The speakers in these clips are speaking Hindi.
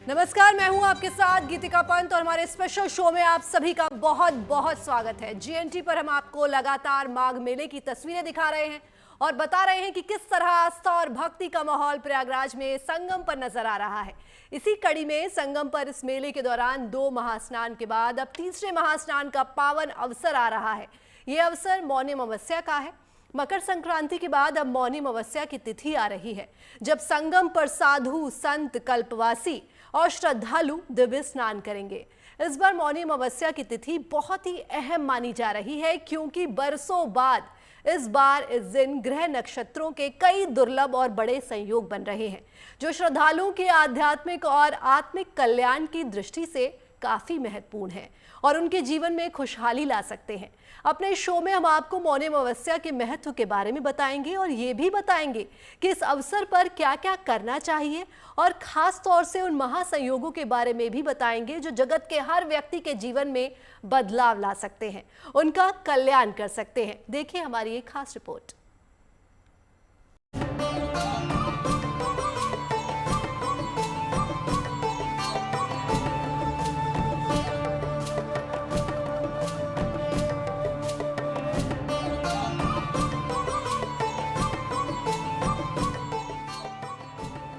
नमस्कार, मैं हूं आपके साथ गीतिका पंत और हमारे स्पेशल शो में आप सभी का बहुत बहुत स्वागत है। जीएनटी पर हम आपको लगातार माघ मेले की तस्वीरें दिखा रहे हैं और बता रहे हैं कि किस तरह आस्था और भक्ति का माहौल प्रयागराज में संगम पर नजर आ रहा है। इसी कड़ी में संगम पर इस मेले के दौरान 2 महास्नान के बाद अब तीसरे महास्नान का पावन अवसर आ रहा है। ये अवसर मौनी अमावस्या का है। मकर संक्रांति के बाद अब मौनी अमावस्या की तिथि आ रही है, जब संगम पर साधु, संत, कल्पवासी और श्रद्धालु दिव्य स्नान करेंगे। इस बार मौनी अमावस्या की तिथि बहुत ही अहम मानी जा रही है, क्योंकि बरसों बाद इस बार इस दिन ग्रह नक्षत्रों के कई दुर्लभ और बड़े संयोग बन रहे हैं, जो श्रद्धालुओं के आध्यात्मिक और आत्मिक कल्याण की दृष्टि से काफी महत्वपूर्ण है और उनके जीवन में खुशहाली ला सकते हैं। अपने शो में हम आपको मौनी अमावस्या के महत्व के बारे में बताएंगे और ये भी बताएंगे कि इस अवसर पर क्या क्या करना चाहिए, और खास तौर से उन महासंयोगों के बारे में भी बताएंगे जो जगत के हर व्यक्ति के जीवन में बदलाव ला सकते हैं, उनका कल्याण कर सकते हैं। देखिए हमारी एक खास रिपोर्ट।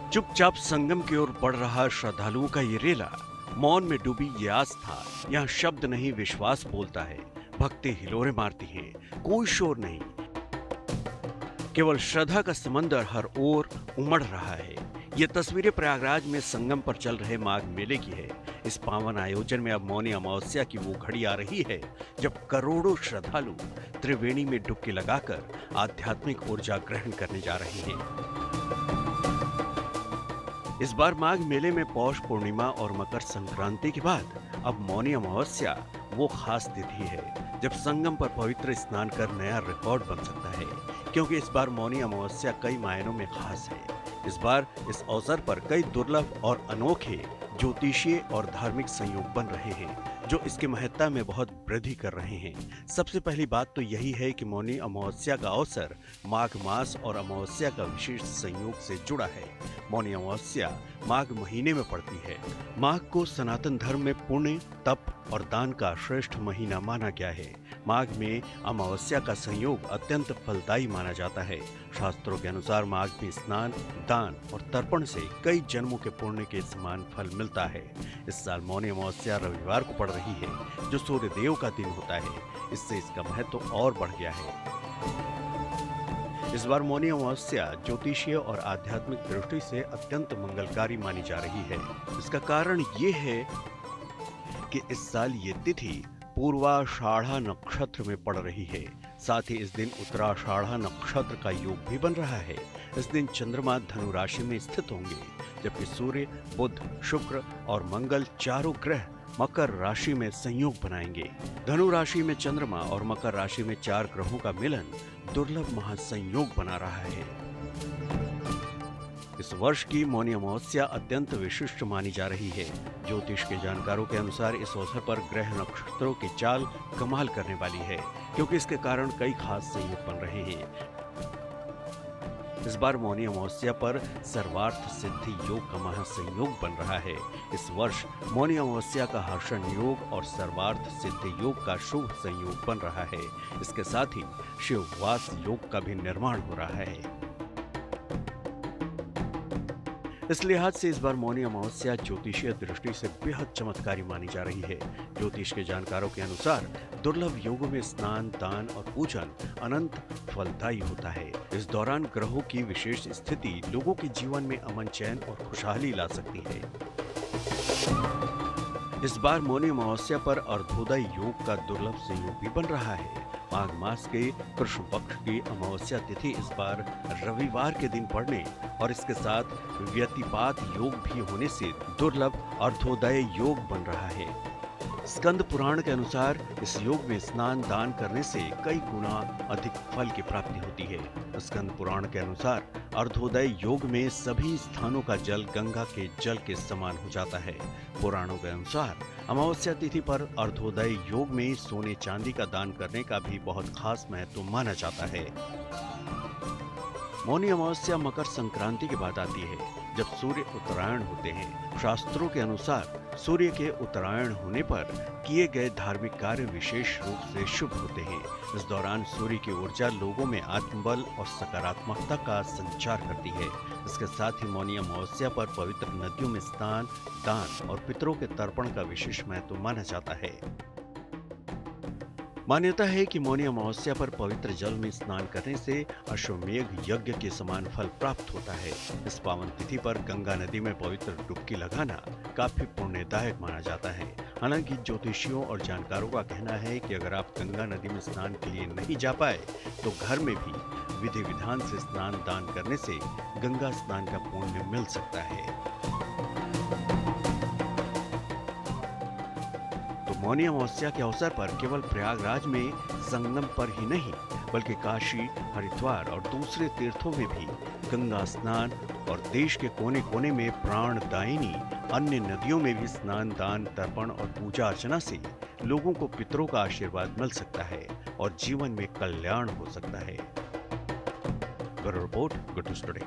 चुपचाप संगम की ओर बढ़ रहा श्रद्धालुओं का ये रेला, मौन में डूबी ये आस्था, यहाँ शब्द नहीं विश्वास बोलता है। भक्ति हिलोरे मारती है, कोई शोर नहीं, केवल श्रद्धा का समंदर हर ओर उमड़ रहा है। ये तस्वीरें प्रयागराज में संगम पर चल रहे माघ मेले की है। इस पावन आयोजन में अब मौनी अमावस्या की वो घड़ी आ रही है जब करोड़ों श्रद्धालु त्रिवेणी में डुबकी लगाकर आध्यात्मिक ऊर्जा ग्रहण करने जा रहे हैं। इस बार माघ मेले में पौष पूर्णिमा और मकर संक्रांति के बाद अब मौनी अमावस्या वो खास तिथि है जब संगम पर पवित्र स्नान कर नया रिकॉर्ड बन सकता है, क्योंकि इस बार मौनी अमावस्या कई मायनों में खास है। इस बार इस अवसर पर कई दुर्लभ और अनोखे ज्योतिषीय और धार्मिक संयोग बन रहे हैं, जो इसके महत्ता में बहुत वृद्धि कर रहे हैं। सबसे पहली बात तो यही है कि मौनी अमावस्या का अवसर माघ मास और अमावस्या का विशेष संयोग से जुड़ा है। मौनी अमावस्या माघ महीने में पड़ती है। माघ को सनातन धर्म में पुण्य, तप और दान का श्रेष्ठ महीना माना गया है। माघ में अमावस्या का संयोग अत्यंत फलदायी माना जाता है। शास्त्रों के अनुसार माघ में स्नान, दान और तर्पण से कई जन्मों के पुण्य के समान फल मिलता है। इस साल मौनी अमावस्या रविवार को पड़ रही है, जो सूर्य देव का दिन होता है। इससे इसका महत्व और बढ़ गया है। इस बार मौनी अमावस्या ज्योतिषीय और आध्यात्मिक दृष्टि से अत्यंत मंगलकारी मानी जा रही है। इसका कारण ये है कि इस साल ये तिथि पूर्वाषाढ़ा नक्षत्र में पड़ रही है। साथ ही इस दिन उत्तराषाढ़ा नक्षत्र का योग भी बन रहा है। इस दिन चंद्रमा धनु राशि में स्थित होंगे, जबकि सूर्य, बुध, शुक्र और मंगल चारों ग्रह मकर राशि में संयोग बनाएंगे। धनु राशि में चंद्रमा और मकर राशि में 4 ग्रहों का मिलन दुर्लभ महासंयोग बना रहा है। इस वर्ष की मौनी अमावस्या अत्यंत विशिष्ट मानी जा रही है। ज्योतिष के जानकारों के अनुसार इस अवसर पर ग्रह नक्षत्रों की चाल कमाल करने वाली है, क्योंकि इसके कारण कई खास संयोग बन रहे हैं। इस बार मौनी अमावस्या पर सर्वार्थ सिद्धि योग का महासंयोग बन रहा है। इस वर्ष मौनी अमावस्या का हर्षण योग और सर्वार्थ सिद्धि योग का शुभ संयोग बन रहा है। इसके साथ ही शिववास योग का भी निर्माण हो रहा है। इस लिहाज से इस बार मौनी अमावस्या ज्योतिषीय दृष्टि से बेहद चमत्कारी मानी जा रही है। ज्योतिष के जानकारों के अनुसार दुर्लभ योगों में स्नान, दान और पूजन अनंत फलदायी होता है। इस दौरान ग्रहों की विशेष स्थिति लोगों के जीवन में अमन, चैन और खुशहाली ला सकती है। इस बार मौनी अमावस्या पर अर्धोदय योग का दुर्लभ संयोग भी बन रहा है। माघ मास के कृष्ण पक्ष की अमावस्या तिथि इस बार रविवार के दिन पड़ने और इसके साथ व्यतिपात योग भी होने से दुर्लभ अर्धोदय योग बन रहा है। स्कंद पुराण के अनुसार इस योग में स्नान, दान करने से कई गुना अधिक फल की प्राप्ति होती है। स्कंद पुराण के अनुसार अर्धोदय योग में सभी स्थानों का जल गंगा के जल के समान हो जाता है। पुराणों के अनुसार अमावस्या तिथि पर अर्धोदय योग में सोने चांदी का दान करने का भी बहुत खास महत्व माना जाता है। मौनी अमावस्या मकर संक्रांति के बाद आती है, जब सूर्य उत्तरायण होते हैं। शास्त्रों के अनुसार सूर्य के उत्तरायण होने पर किए गए धार्मिक कार्य विशेष रूप से शुभ होते हैं। इस दौरान सूर्य की ऊर्जा लोगों में आत्मबल और सकारात्मकता का संचार करती है। इसके साथ ही मौनी अमावस्या पर पवित्र नदियों में स्नान, दान और पितरों के तर्पण का विशेष महत्व माना जाता है। मान्यता है कि मौनी अमावस्या पर पवित्र जल में स्नान करने से अश्वमेघ यज्ञ के समान फल प्राप्त होता है। इस पावन तिथि पर गंगा नदी में पवित्र डुबकी लगाना काफी पुण्यदायक माना जाता है। हालांकि ज्योतिषियों और जानकारों का कहना है कि अगर आप गंगा नदी में स्नान के लिए नहीं जा पाए तो घर में भी विधि विधान से स्नान दान करने से गंगा स्नान का पुण्य मिल सकता है। मौनी अमावस्या के अवसर पर केवल प्रयागराज में संगम पर ही नहीं बल्कि काशी, हरिद्वार और दूसरे तीर्थों में भी गंगा स्नान और देश के कोने कोने में प्राणदायिनी अन्य नदियों में भी स्नान, दान, तर्पण और पूजा अर्चना से लोगों को पितरों का आशीर्वाद मिल सकता है और जीवन में कल्याण हो सकता है। Bureau report, good news today.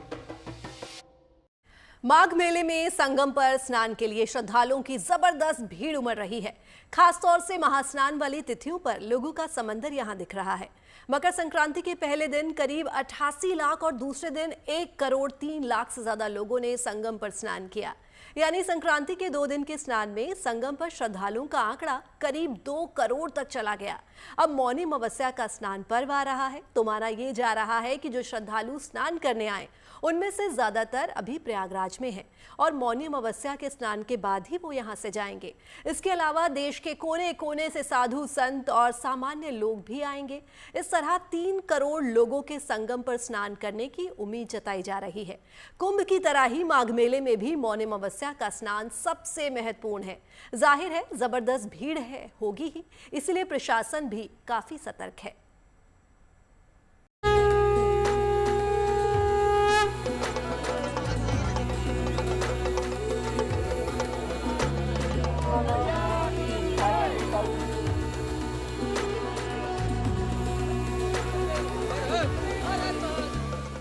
माघ मेले में संगम पर स्नान के लिए श्रद्धालुओं की जबरदस्त भीड़ उमड़ रही है। खासतौर से महास्नान वाली तिथियों पर लोगों का समंदर यहां दिख रहा है। मकर संक्रांति के पहले दिन करीब 88 लाख और दूसरे दिन 1 करोड़ 3 लाख से ज्यादा लोगों ने संगम पर स्नान किया। यानी संक्रांति के 2 दिन के स्नान में संगम पर श्रद्धालुओं का आंकड़ा करीब 2 करोड़ तक चला गया। अब मौनी अमावस्या का स्नान पर्व आ रहा है तो माना यह जा रहा है कि जो श्रद्धालु स्नान करने आए उनमें से ज्यादातर अभी प्रयागराज में हैं और मौनी अमावस्या के स्नान के बाद ही वो यहां से जाएंगे। इसके अलावा देश के कोने कोने से साधु संत और सामान्य लोग भी आएंगे। इस तरह 3 करोड़ लोगों के संगम पर स्नान करने की उम्मीद जताई जा रही है। कुंभ की तरह ही माघ मेले में भी मौनी अमावस्या का स्नान सबसे महत्वपूर्ण है। जाहिर है जबरदस्त भीड़ होगी ही, इसलिए प्रशासन भी काफी सतर्क है।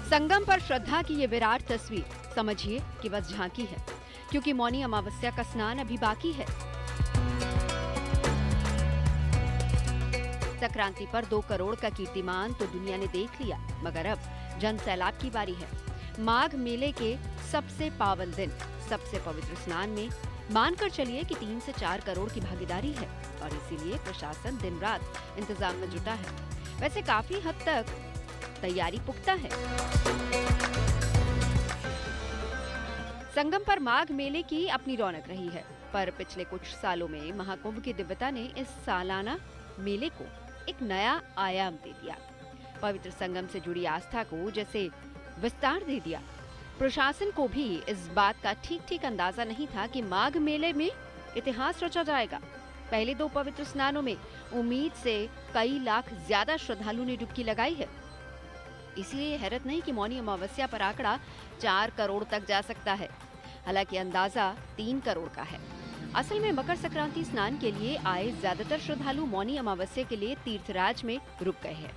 संगम पर श्रद्धा की ये विराट तस्वीर समझिए कि बस झांकी है, क्योंकि मौनी अमावस्या का स्नान अभी बाकी है। संक्रांति पर 2 करोड़ का कीर्तिमान तो दुनिया ने देख लिया, मगर अब जन सैलाब की बारी है। माघ मेले के सबसे पावन दिन, सबसे पवित्र स्नान में मानकर चलिए कि 3 से 4 करोड़ की भागीदारी है और इसीलिए प्रशासन दिन रात इंतजाम में जुटा है। वैसे काफी हद तक तैयारी पुख्ता है। संगम पर माघ मेले की अपनी रौनक रही है, पर पिछले कुछ सालों में महाकुंभ की दिव्यता ने इस सालाना मेले को एक नया आयाम दे दिया। पवित्र संगम से जुड़ी आस्था को जैसे विस्तार दे दिया। प्रशासन को भी इस बात का ठीक अंदाजा नहीं था कि माघ मेले में इतिहास रचा जाएगा। पहले 2 पवित्र स्नानों में उम्मीद से कई लाख ज्यादा श्रद्धालुओं ने डुबकी लगाई है। इसलिए हैरत नहीं कि मौनी अमावस्या पर आंकड़ा 4 करोड़ तक जा सकता है। हालांकि अंदाजा 3 करोड़ का है। असल में मकर संक्रांति स्नान के लिए आए ज्यादातर श्रद्धालु मौनी अमावस्या के लिए तीर्थराज में रुक गए हैं।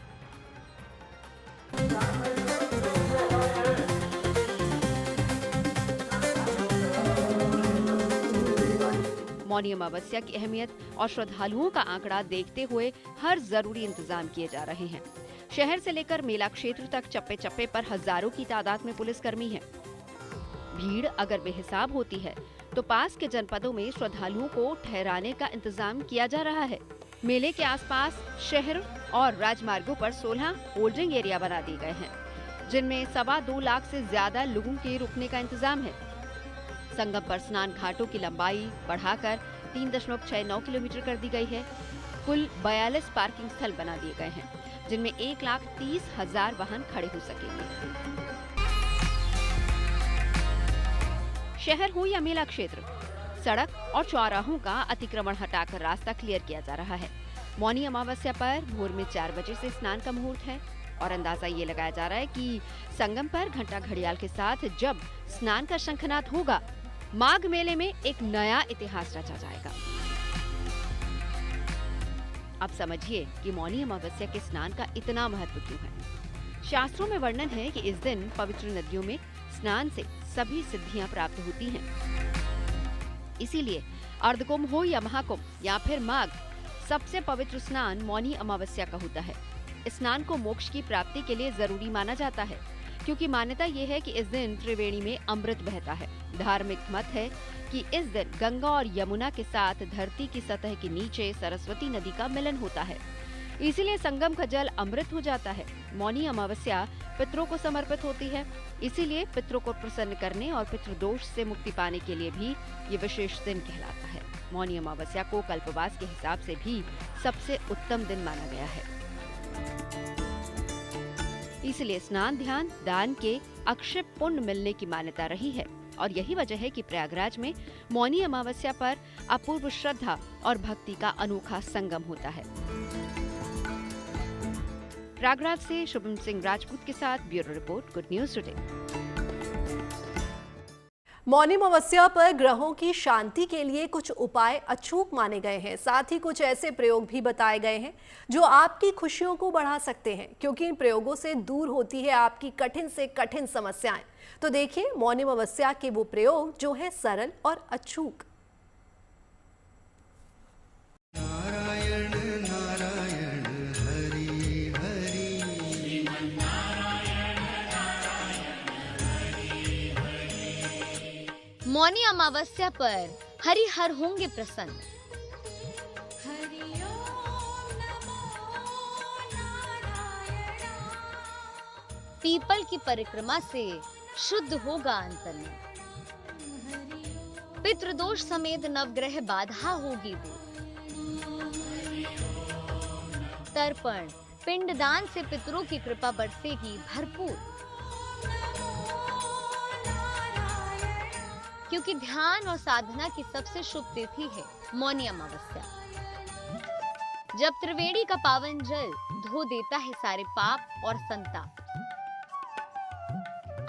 मौनी अमावस्या की अहमियत और श्रद्धालुओं का आंकड़ा देखते हुए हर जरूरी इंतजाम किए जा रहे हैं। शहर से लेकर मेला क्षेत्र तक चप्पे चप्पे पर हजारों की तादाद में पुलिसकर्मी हैं। भीड़ अगर बेहिसाब होती है तो पास के जनपदों में श्रद्धालुओं को ठहराने का इंतजाम किया जा रहा है। मेले के आसपास शहर और राजमार्गों पर 16 होल्डिंग एरिया बना दिए गए हैं, जिनमें 2.25 लाख से ज्यादा लोगों के रुकने का इंतजाम है। संगम पर स्नान घाटों की लंबाई बढ़ाकर 3.69 किलोमीटर कर दी गई है। कुल 42 पार्किंग स्थल बना दिए गए हैं, जिनमें 1,30,000 वाहन खड़े हो सकेंगे। शहर हो या मेला क्षेत्र, सड़क और चौराहों का अतिक्रमण हटाकर रास्ता क्लियर किया जा रहा है। मौनी अमावस्या पर भोर में 4 बजे से स्नान का मुहूर्त है और अंदाजा ये लगाया जा रहा है कि संगम पर घंटा घड़ियाल के साथ जब स्नान का शंखनाद होगा, माघ मेले में एक नया इतिहास रचा जाएगा। अब समझिए कि मौनी अमावस्या के स्नान का इतना महत्व क्यों है। शास्त्रों में वर्णन है कि इस दिन पवित्र नदियों में स्नान से सभी सिद्धियां प्राप्त होती हैं। इसीलिए अर्धकुंभ हो या महाकुंभ या फिर माघ, सबसे पवित्र स्नान मौनी अमावस्या का होता है। स्नान को मोक्ष की प्राप्ति के लिए जरूरी माना जाता है, क्योंकि मान्यता ये है कि इस दिन त्रिवेणी में अमृत बहता है। धार्मिक मत है कि इस दिन गंगा और यमुना के साथ धरती की सतह के नीचे सरस्वती नदी का मिलन होता है, इसीलिए संगम का जल अमृत हो जाता है। मौनी अमावस्या पितरों को समर्पित होती है, इसीलिए पितरों को प्रसन्न करने और पितृदोष से मुक्ति पाने के लिए भी ये विशेष दिन कहलाता है। मौनी अमावस्या को कल्पवास के हिसाब से भी सबसे उत्तम दिन माना गया है। इसलिए स्नान, ध्यान, दान के अक्षय पुण्य मिलने की मान्यता रही है और यही वजह है कि प्रयागराज में मौनी अमावस्या पर अपूर्व श्रद्धा और भक्ति का अनोखा संगम होता है। प्रयागराज से शुभम सिंह राजपूत के साथ bureau report, good news today. Mauni Amavasya पर ग्रहों की शांति के लिए कुछ उपाय अचूक माने गए हैं। साथ ही कुछ ऐसे प्रयोग भी बताए गए हैं जो आपकी खुशियों को बढ़ा सकते हैं, क्योंकि इन प्रयोगों से दूर होती है आपकी कठिन से कठिन समस्याएं। तो देखिए मौनी अमावस्या के वो प्रयोग जो है सरल और अचूक। मौनी अमावस्या पर हरि हर होंगे प्रसन्न। पीपल की परिक्रमा से शुद्ध होगा अंतन। पितृदोष समेत नवग्रह बाधा होगी दूर। तर्पण पिंडदान से पितरों की कृपा बरसेगी भरपूर, क्योंकि ध्यान और साधना की सबसे शुभ तिथि है मौनी अमावस्या। जब त्रिवेणी का पावन जल धो देता है सारे पाप और संताप,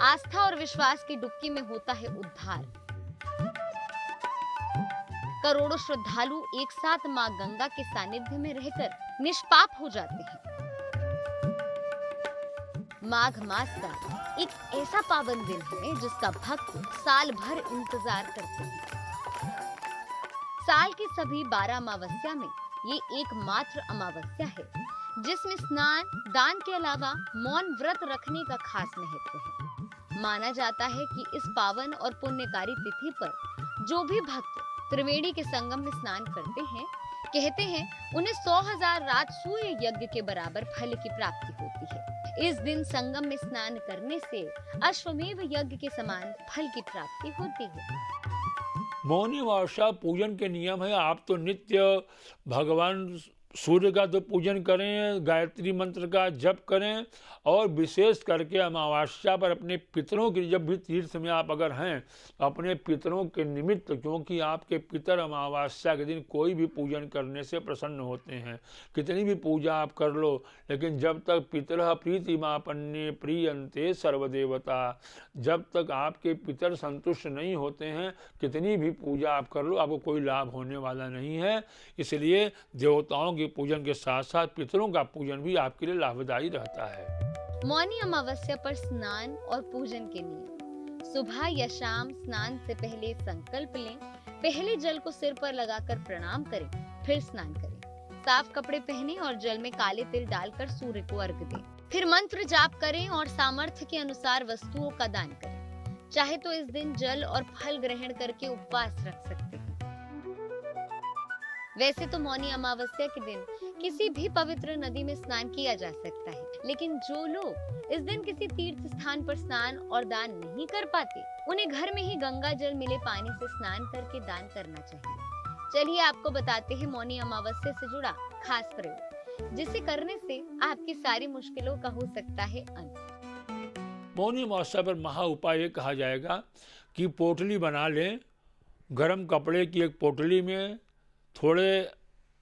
आस्था और विश्वास की डुबकी में होता है उद्धार। करोड़ों श्रद्धालु एक साथ मां गंगा के सानिध्य में रहकर निष्पाप हो जाते हैं। माघ मास का एक ऐसा पावन दिन है जिसका भक्त साल भर इंतजार करते हैं। साल की सभी 12 अमावस्या में ये एकमात्र अमावस्या है जिसमें स्नान, दान के अलावा मौन व्रत रखने का खास महत्व है। माना जाता है कि इस पावन और पुण्यकारी तिथि पर जो भी भक्त त्रिवेणी के संगम में स्नान करते हैं, कहते हैं उन्हें 100,000 राजसूय यज्ञ के बराबर फल की प्राप्ति होती है। इस दिन संगम में स्नान करने से अश्वमेव यज्ञ के समान फल की प्राप्ति होती है। मौनी अमावस्या पूजन के नियम है। आप तो नित्य भगवान सूर्य का तो पूजन करें, गायत्री मंत्र का जप करें, और विशेष करके अमावस्या पर अपने पितरों की, जब भी तीर्थ में आप अगर हैं अपने पितरों के निमित्त, क्योंकि आपके पितर अमावस्या के दिन कोई भी पूजन करने से प्रसन्न होते हैं। कितनी भी पूजा आप कर लो, लेकिन जब तक पितरः प्रीतिमापन्ने प्रीयन्ते सर्वदेवता, जब तक आपके पितर संतुष्ट नहीं होते हैं, कितनी भी पूजा आप कर लो, आपको कोई लाभ होने वाला नहीं है। इसलिए देवताओं के पूजन के साथ साथ पितरों का पूजन भी आपके लिए लाभदायी रहता है। मौनी अमावस्या पर स्नान और पूजन के नियम। सुबह या शाम स्नान से पहले संकल्प लें। पहले जल को सिर पर लगाकर प्रणाम करें, फिर स्नान करें। साफ कपड़े पहनें और जल में काले तिल डालकर सूर्य को अर्घ्य दें। फिर मंत्र जाप करें और सामर्थ्य के अनुसार वस्तुओं का दान करें। चाहे तो इस दिन जल और फल ग्रहण करके उपवास रख सकते हैं। वैसे तो मौनी अमावस्या के दिन किसी भी पवित्र नदी में स्नान किया जा सकता है, लेकिन जो लोग इस दिन किसी तीर्थ स्थान पर स्नान और दान नहीं कर पाते, उन्हें घर में ही गंगा जल मिले पानी से स्नान करके दान करना चाहिए। चलिए आपको बताते हैं मौनी अमावस्या से जुड़ा खास प्रयोग, जिसे करने से आपकी सारी मुश्किलों का हो सकता है अंत। मौनी अमावस्या पर महा उपाय ये कहा जाएगा कि पोटली बना लें। गर्म कपड़े की एक पोटली में थोड़े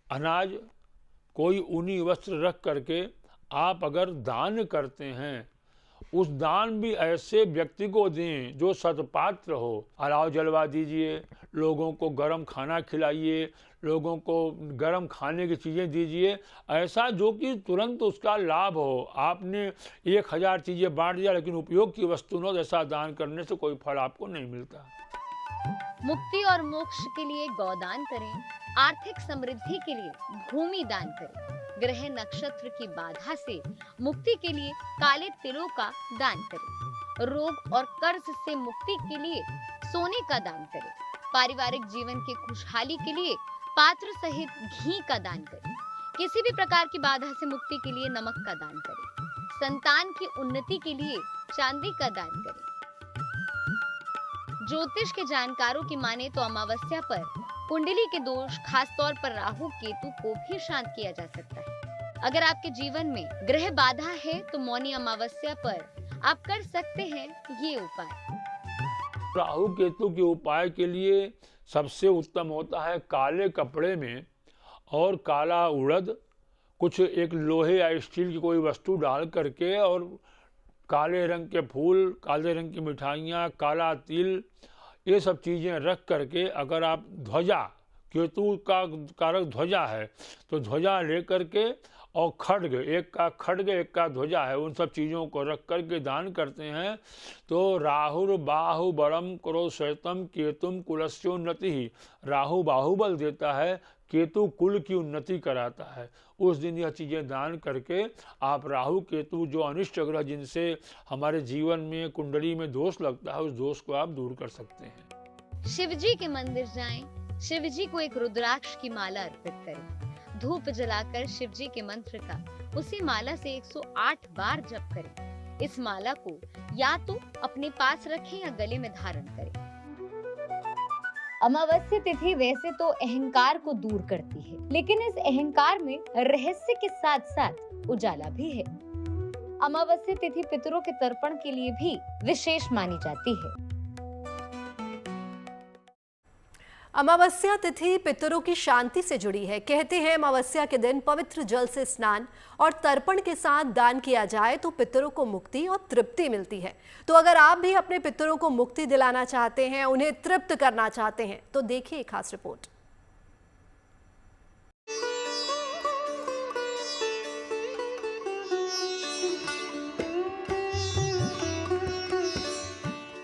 अनाज, कोई ऊनी वस्त्र रख करके आप अगर दान करते हैं उस दान भी ऐसे व्यक्ति को दें जो सत्पात्र हो। अलाव जलवा दीजिए, लोगों को गर्म खाना खिलाइए, लोगों को गर्म खाने की चीज़ें दीजिए, ऐसा जो कि तुरंत उसका लाभ हो। आपने 1000 चीज़ें बांट दिया लेकिन उपयोग की वस्तु न हो, ऐसा दान करने से कोई फल आपको नहीं मिलता। मुक्ति और मोक्ष के लिए गौदान करें, आर्थिक समृद्धि के लिए भूमि दान करें, ग्रह नक्षत्र की बाधा से मुक्ति के लिए काले तिलों का दान करें, रोग और कर्ज से मुक्ति के लिए सोने का दान करें, पारिवारिक जीवन की खुशहाली के लिए पात्र सहित घी का दान करें, किसी भी प्रकार की बाधा से मुक्ति के लिए नमक का दान करें, संतान की उन्नति के लिए चांदी का दान करें। ज्योतिष के जानकारों की माने तो अमावस्या पर कुंडली के दोष, खासतौर पर राहु केतु को भी शांत किया जा सकता है। अगर आपके जीवन में ग्रह बाधा है तो मौनी अमावस्या पर आप कर सकते हैं ये उपाय। राहु केतु के उपाय के लिए सबसे उत्तम होता है काले कपड़े में और काला उड़द, कुछ एक लोहे या स्टील की कोई वस्तु डाल करके, और काले रंग के फूल, काले रंग की मिठाइयाँ, काला तिल, ये सब चीज़ें रख करके, अगर आप ध्वजा, केतु का कारक ध्वजा है, तो ध्वजा ले करके और खड्ग, एक का खड्ग एक का ध्वजा है, उन सब चीज़ों को रख करके दान करते हैं तो राहुर बाहु बलम करो श्वेतम केतुम कुलस्योन्नति ही। राहु बाहुबल देता है, केतु कुल की उन्नति कराता है। उस दिन यह चीज़ें दान करके आप राहु केतु जो अनिष्ट ग्रह जिनसे हमारे जीवन में कुंडली में दोष लगता है, उस दोष को आप दूर कर सकते हैं। शिव जी के मंदिर जाएं, शिव जी को एक रुद्राक्ष की माला अर्पित करें, धूप जलाकर शिव जी के मंत्र का उसी माला से 108 बार जप करें। इस माला को या तो अपने पास रखें या गले में धारण करें। अमावस्या तिथि वैसे तो अहंकार को दूर करती है, लेकिन इस अहंकार में रहस्य के साथ साथ उजाला भी है। अमावस्या तिथि पितरों के तर्पण के लिए भी विशेष मानी जाती है। अमावस्या तिथि पितरों की शांति से जुड़ी है। कहते हैं अमावस्या के दिन पवित्र जल से स्नान और तर्पण के साथ दान किया जाए तो पितरों को मुक्ति और तृप्ति मिलती है। तो अगर आप भी अपने पितरों को मुक्ति दिलाना चाहते हैं, उन्हें तृप्त करना चाहते हैं, तो देखिए एक खास रिपोर्ट।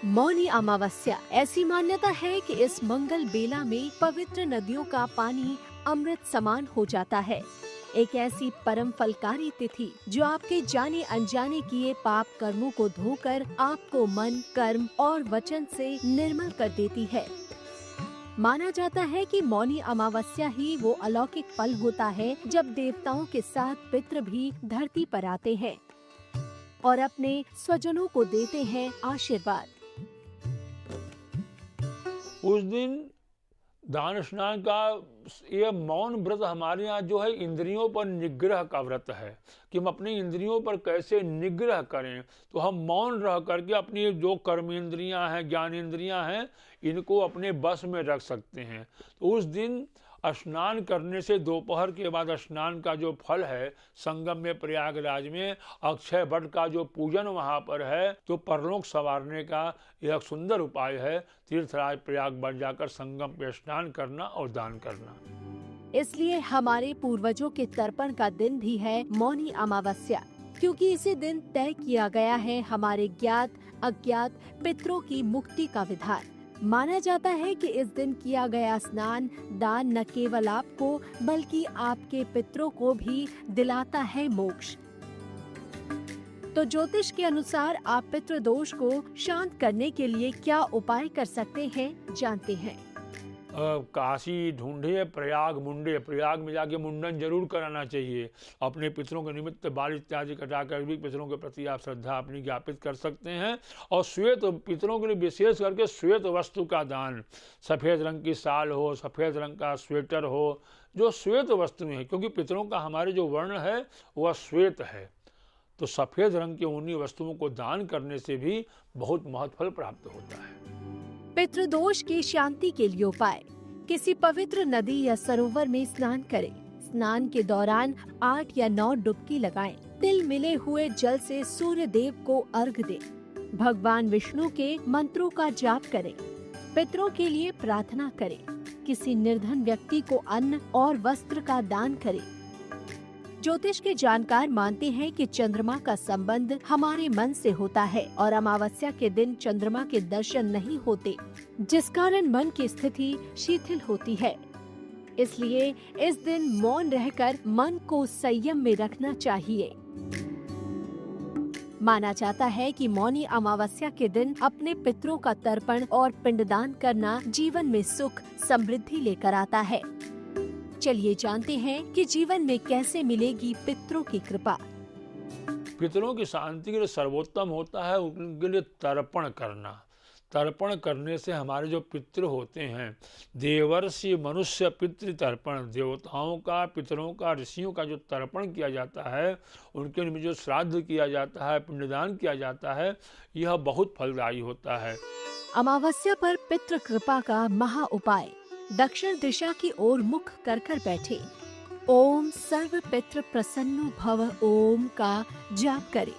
मौनी अमावस्या, ऐसी मान्यता है कि इस मंगल बेला में पवित्र नदियों का पानी अमृत समान हो जाता है। एक ऐसी परम फलकारी तिथि जो आपके जाने अनजाने किए पाप कर्मों को धोकर आपको मन, कर्म और वचन से निर्मल कर देती है। माना जाता है कि मौनी अमावस्या ही वो अलौकिक पल होता है जब देवताओं के साथ पितृ भी धरती पर आते हैं और अपने स्वजनों को देते हैं आशीर्वाद। उस दिन दान स्नान का यह मौन व्रत हमारे यहाँ जो है इंद्रियों पर निग्रह का व्रत है कि हम अपनी इंद्रियों पर कैसे निग्रह करें। तो हम मौन रह करके अपनी जो कर्मेंद्रियां हैं, ज्ञानेंद्रियां हैं, इनको अपने बस में रख सकते हैं। तो उस दिन स्नान करने से दोपहर के बाद स्नान का जो फल है, संगम में प्रयागराज में अक्षय वट का जो पूजन वहाँ पर है, तो परलोक संवारने का यह सुंदर उपाय है। तीर्थराज प्रयाग बन जाकर संगम पे स्नान करना और दान करना। इसलिए हमारे पूर्वजों के तर्पण का दिन भी है मौनी अमावस्या, क्योंकि इसी दिन तय किया गया है हमारे ज्ञात अज्ञात पितरों की मुक्ति का विधान। माना जाता है कि इस दिन किया गया स्नान दान न केवल आपको बल्कि आपके पितरों को भी दिलाता है मोक्ष। तो ज्योतिष के अनुसार आप पितृ दोष को शांत करने के लिए क्या उपाय कर सकते हैं, जानते हैं। काशी ढूंढे प्रयाग मुंडे, प्रयाग में जाके मुंडन जरूर कराना चाहिए। अपने पितरों के निमित्त बाल इत्यादि कटाकर भी पितरों के प्रति आप श्रद्धा अपनी ज्ञापित कर सकते हैं। और श्वेत पितरों के लिए विशेष करके श्वेत वस्तु का दान, सफ़ेद रंग की साल हो, सफ़ेद रंग का स्वेटर हो, जो श्वेत वस्तुएं हैं, क्योंकि पितरों का हमारे जो वर्ण है वह श्वेत है, तो सफ़ेद रंग की उन्हीं वस्तुओं को दान करने से भी बहुत महत्फल प्राप्त होता है। पितृदोष की शांति के लिए उपाय। किसी पवित्र नदी या सरोवर में स्नान करें। स्नान के दौरान 8 या 9 डुबकी लगाएं। तिल मिले हुए जल से सूर्य देव को अर्घ दे, भगवान विष्णु के मंत्रों का जाप करें, पितरों के लिए प्रार्थना करें, किसी निर्धन व्यक्ति को अन्न और वस्त्र का दान करें। ज्योतिष के जानकार मानते हैं कि चंद्रमा का संबंध हमारे मन से होता है और अमावस्या के दिन चंद्रमा के दर्शन नहीं होते, जिस कारण मन की स्थिति शिथिल होती है। इसलिए इस दिन मौन रहकर मन को संयम में रखना चाहिए। माना जाता है कि मौनी अमावस्या के दिन अपने पितरों का तर्पण और पिंडदान करना जीवन में सुख समृद्धि लेकर आता है। चलिए जानते हैं कि जीवन में कैसे मिलेगी पितरों की कृपा। पितरों की शांति के लिए सर्वोत्तम होता है उनके लिए तर्पण करना। तर्पण करने से हमारे जो पितृ होते हैं, देवर्षि मनुष्य पितृ तर्पण, देवताओं का, पितरों का, ऋषियों का जो तर्पण किया जाता है, उनके लिए जो श्राद्ध किया जाता है, पिंडदान किया जाता है, यह बहुत फलदायी होता है। अमावस्या पर पितृ कृपा का महा उपाय, दक्षिण दिशा की ओर मुख कर बैठे ओम सर्व पितृ प्रसन्नो भव ओम का जाप करें।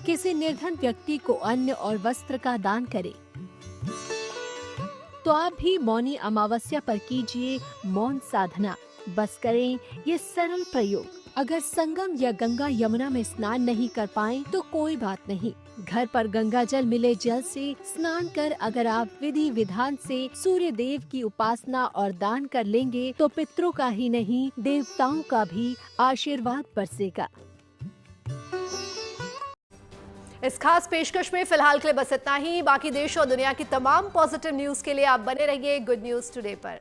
किसी निर्धन व्यक्ति को अन्न और वस्त्र का दान करें। तो आप भी मौनी अमावस्या पर कीजिए मौन साधना। बस करें ये सरल प्रयोग। अगर संगम या गंगा यमुना में स्नान नहीं कर पाएं तो कोई बात नहीं, घर पर गंगा जल मिले जल से स्नान कर अगर आप विधि विधान से सूर्य देव की उपासना और दान कर लेंगे तो पितरों का ही नहीं देवताओं का भी आशीर्वाद बरसेगा। इस खास पेशकश में फिलहाल के लिए बस इतना ही। बाकी देश और दुनिया की तमाम पॉजिटिव न्यूज के लिए आप बने रहिए गुड न्यूज टुडे पर।